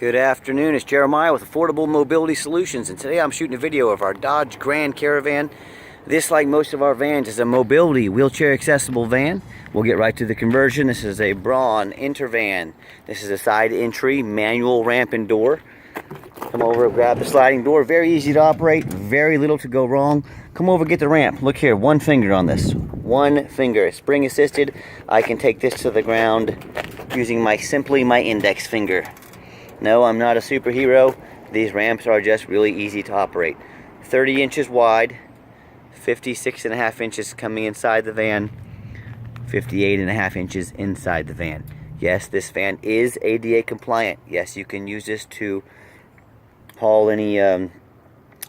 Good afternoon, it's Jeremiah with Affordable Mobility Solutions, and today I'm shooting a video of our Dodge Grand Caravan. This, like most of our vans, is a mobility wheelchair accessible van. We'll get right to the conversion. This is a Braun Intervan. This is a side entry manual ramp and door. Come over, grab the sliding door. Very easy to operate, very little to go wrong. Come over, get the ramp. Look here, one finger on this. One finger, spring assisted. I can take this to the ground using simply my index finger. No, I'm not a superhero. These ramps are just really easy to operate. 30 inches wide, 56.5 inches coming inside the van, 58.5 inches inside the van. Yes, this van is ADA compliant. Yes, you can use this to haul any of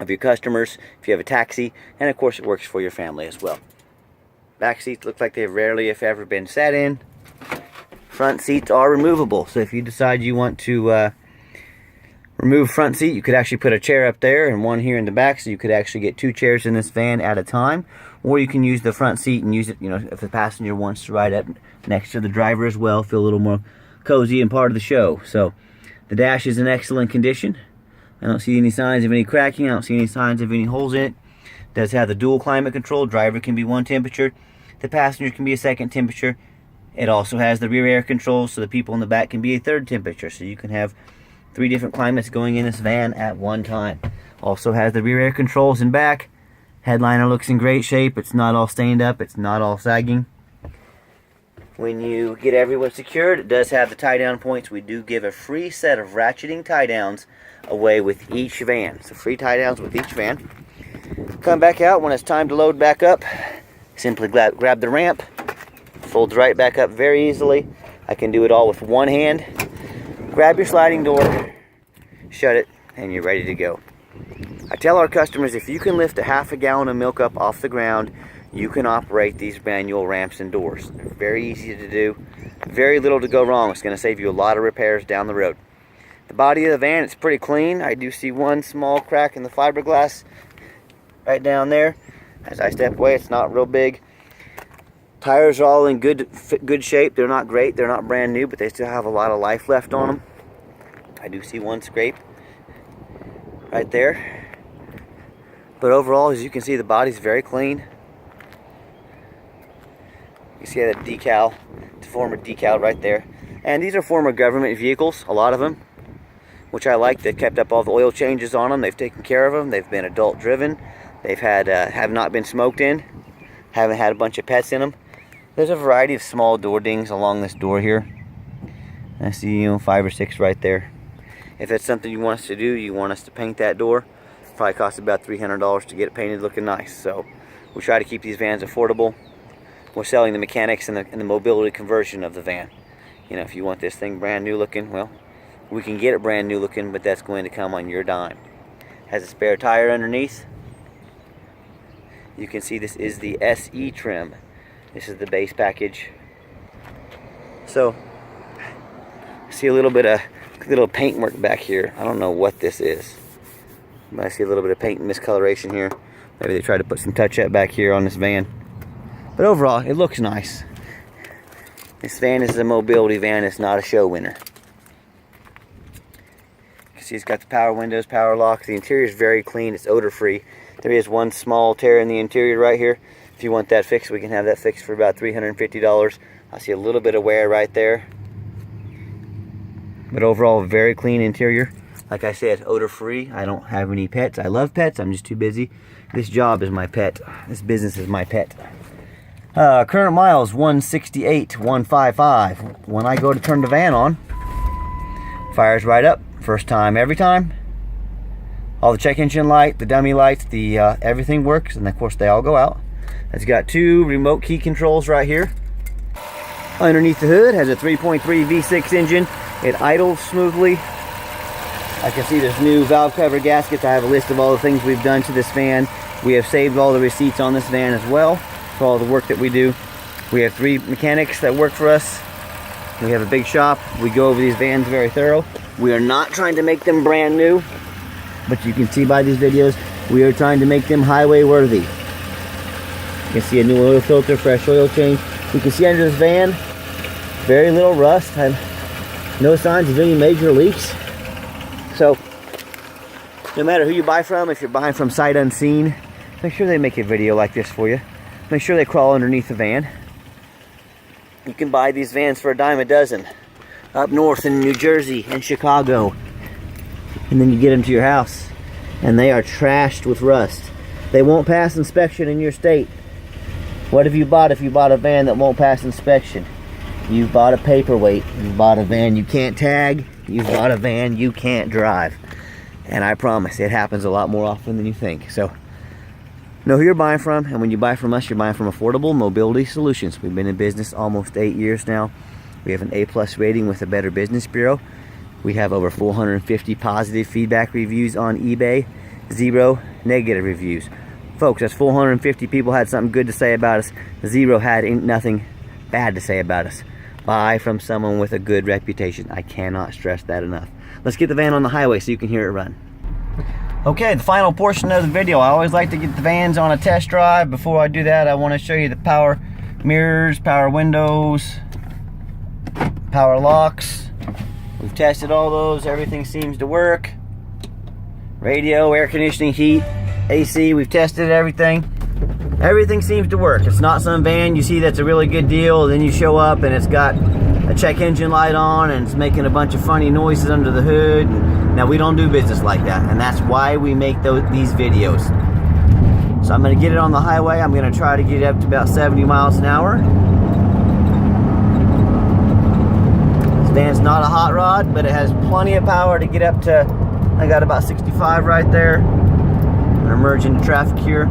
your customers if you have a taxi, and of course it works for your family as well. Back seats look like they've rarely, if ever, been sat in. Front seats are removable, so if you decide you want to remove front seat, you could actually put a chair up there and one here in the back, so you could actually get two chairs in this van at a time. Or you can use the front seat and use it, if the passenger wants to ride up next to the driver as well, feel a little more cozy and part of the show. So the dash is in excellent condition. I don't see any signs of any cracking. I don't see any signs of any holes in it. It does have the dual climate control. Driver can be one temperature, the passenger can be a second temperature. It also has the rear air controls, so the people in the back can be a third temperature. So you can have 3 different climates going in this van at one time. Also has the rear air controls in back. Headliner looks in great shape. It's not all stained up. It's not all sagging. When you get everyone secured, it does have the tie down points. We do give a free set of ratcheting tie downs away with each van. So free tie downs with each van. Come back out when it's time to load back up. Simply grab the ramp. Folds right back up very easily. I can do it all with one hand. Grab your sliding door, shut it, and you're ready to go. I tell our customers, if you can lift a half a gallon of milk up off the ground, you can operate these manual ramps and doors. They're very easy to do, very little to go wrong. It's going to save you a lot of repairs down the road. The body of the van is pretty clean. I do see one small crack in the fiberglass right down there. As I step away, it's not real big. Tires are all in good shape. They're not great. They're not brand new, but they still have a lot of life left on them. I do see one scrape right there. But overall, as you can see, the body's very clean. You see that decal, it's a former decal right there. And these are former government vehicles, a lot of them, which I like. They've kept up all the oil changes on them. They've taken care of them. They've been adult driven. They've had have not been smoked in. Haven't had a bunch of pets in them. There's a variety of small door dings along this door here. I see 5 or 6 right there. If that's something you want us to do, you want us to paint that door, probably costs about $300 to get it painted looking nice. So we try to keep these vans affordable. We're selling the mechanics and the mobility conversion of the van. If you want this thing brand new looking, well, we can get it brand new looking, but that's going to come on your dime. Has a spare tire underneath. You can see this is the SE trim. This is the base package. So, see a little bit of paint work back here. I don't know what this is, but I see a little bit of paint miscoloration here. Maybe they tried to put some touch-up back here on this van. But overall, it looks nice. This van is a mobility van. It's not a show winner. You can see it's got the power windows, power locks. The interior is very clean. It's odor-free. There is one small tear in the interior right here. If you want that fixed, we can have that fixed for about $350. I see a little bit of wear right there. But overall, very clean interior. Like I said, odor-free. I don't have any pets. I love pets. I'm just too busy. This job is my pet. This business is my pet. Current miles, 168,155. When I go to turn the van on, fires right up. First time, every time. All the check engine light, the dummy lights, everything works, and of course they all go out. It's got 2 remote key controls right here. Underneath the hood has a 3.3 V6 engine. It idles smoothly. I can see there's new valve cover gaskets. I have a list of all the things we've done to this van. We have saved all the receipts on this van as well for all the work that we do. We have 3 mechanics that work for us. We have a big shop. We go over these vans very thorough. We are not trying to make them brand new, but you can see by these videos, we are trying to make them highway worthy. You can see a new oil filter, fresh oil change. You can see under this van, very little rust. No signs of any major leaks. So, no matter who you buy from, if you're buying from sight unseen, make sure they make a video like this for you. Make sure they crawl underneath the van. You can buy these vans for $10 a dozen up north in New Jersey and Chicago. And then you get them to your house and they are trashed with rust. They won't pass inspection in your state. What have you bought if you bought a van that won't pass inspection? You've bought a paperweight. You've bought a van you can't tag. You've bought a van you can't drive. And I promise, it happens a lot more often than you think. So, know who you're buying from, and when you buy from us, you're buying from Affordable Mobility Solutions. We've been in business almost 8 years now. We have an A+ rating with the Better Business Bureau. We have over 450 positive feedback reviews on eBay, 0 negative reviews. Folks, that's 450 people had something good to say about us. 0 had nothing bad to say about us. Buy from someone with a good reputation. I cannot stress that enough. Let's get the van on the highway so you can hear it run. Okay, the final portion of the video. I always like to get the vans on a test drive. Before I do that, I want to show you the power mirrors, power windows, power locks. We've tested all those. Everything seems to work. Radio, air conditioning, heat, AC, we've tested everything. Everything seems to work. It's not some van you see that's a really good deal, then you show up and it's got a check engine light on and it's making a bunch of funny noises under the hood. Now, we don't do business like that, and that's why we make these videos. So I'm going to get it on the highway. I'm going to try to get it up to about 70 miles an hour. This van's not a hot rod, but it has plenty of power to get up to, I got about 65 right there. I'm going to merge into traffic here.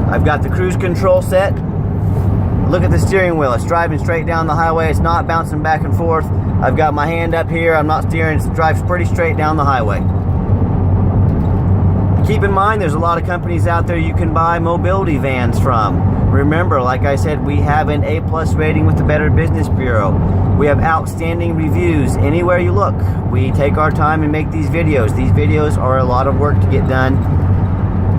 I've got the cruise control set. Look at the steering wheel. It's driving straight down the highway. It's not bouncing back and forth. I've got my hand up here. I'm not steering. It drives pretty straight down the highway. Keep in mind, there's a lot of companies out there you can buy mobility vans from. Remember, like I said, we have an A+ rating with the Better Business Bureau. We have outstanding reviews anywhere you look. We take our time and make these videos. These videos are a lot of work to get done.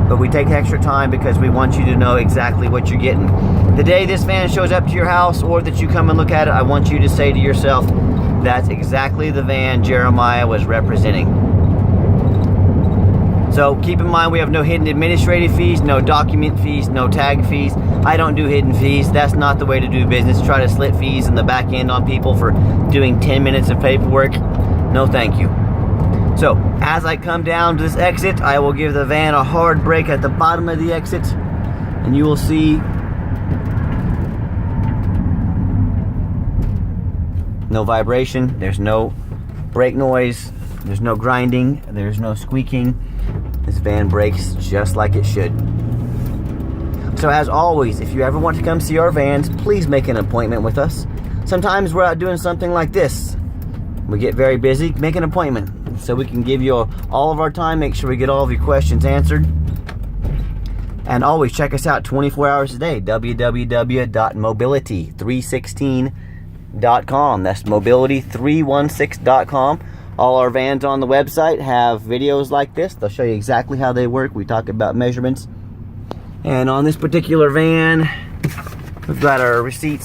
But we take extra time because we want you to know exactly what you're getting. The day this van shows up to your house or that you come and look at it, I want you to say to yourself, that's exactly the van Jeremiah was representing. So keep in mind, we have no hidden administrative fees, no document fees, no tag fees. I don't do hidden fees. That's not the way to do business. Try to slip fees in the back end on people for doing 10 minutes of paperwork. No, thank you. So, as I come down to this exit, I will give the van a hard brake at the bottom of the exit, and you will see no vibration, there's no brake noise, there's no grinding, there's no squeaking. This van brakes just like it should. So as always, if you ever want to come see our vans, please make an appointment with us. Sometimes we're out doing something like this. We get very busy, make an appointment so we can give you all of our time, make sure we get all of your questions answered. And always check us out 24 hours a day, www.mobility316.com. That's mobility316.com. All our vans on the website have videos like this. They'll show you exactly how they work. We talk about measurements. And on this particular van, we've got our receipt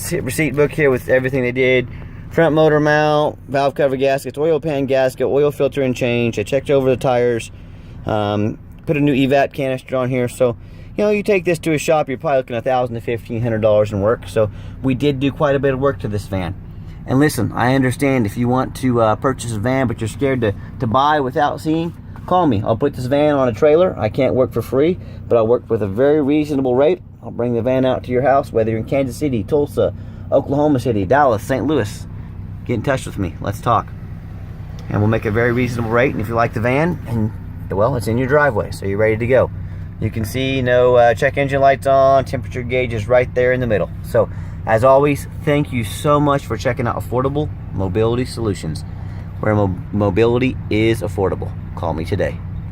book here with everything they did. Front motor mount, valve cover gaskets, oil pan gasket, oil filter and change. I checked over the tires, put a new EVAT canister on here. So, you know, you take this to a shop, you're probably looking at $1,000 to $1,500 in work. So we did do quite a bit of work to this van. And listen, I understand if you want to purchase a van but you're scared to buy without seeing, call me. I'll put this van on a trailer. I can't work for free, but I'll work with a very reasonable rate. I'll bring the van out to your house, whether you're in Kansas City, Tulsa, Oklahoma City, Dallas, St. Louis. Get in touch with me. Let's talk. And we'll make a very reasonable rate. And if you like the van, and well, it's in your driveway, so you're ready to go. You can see no check engine lights on, temperature gauge is right there in the middle. So, as always, thank you so much for checking out Affordable Mobility Solutions, where mobility is affordable. Call me today.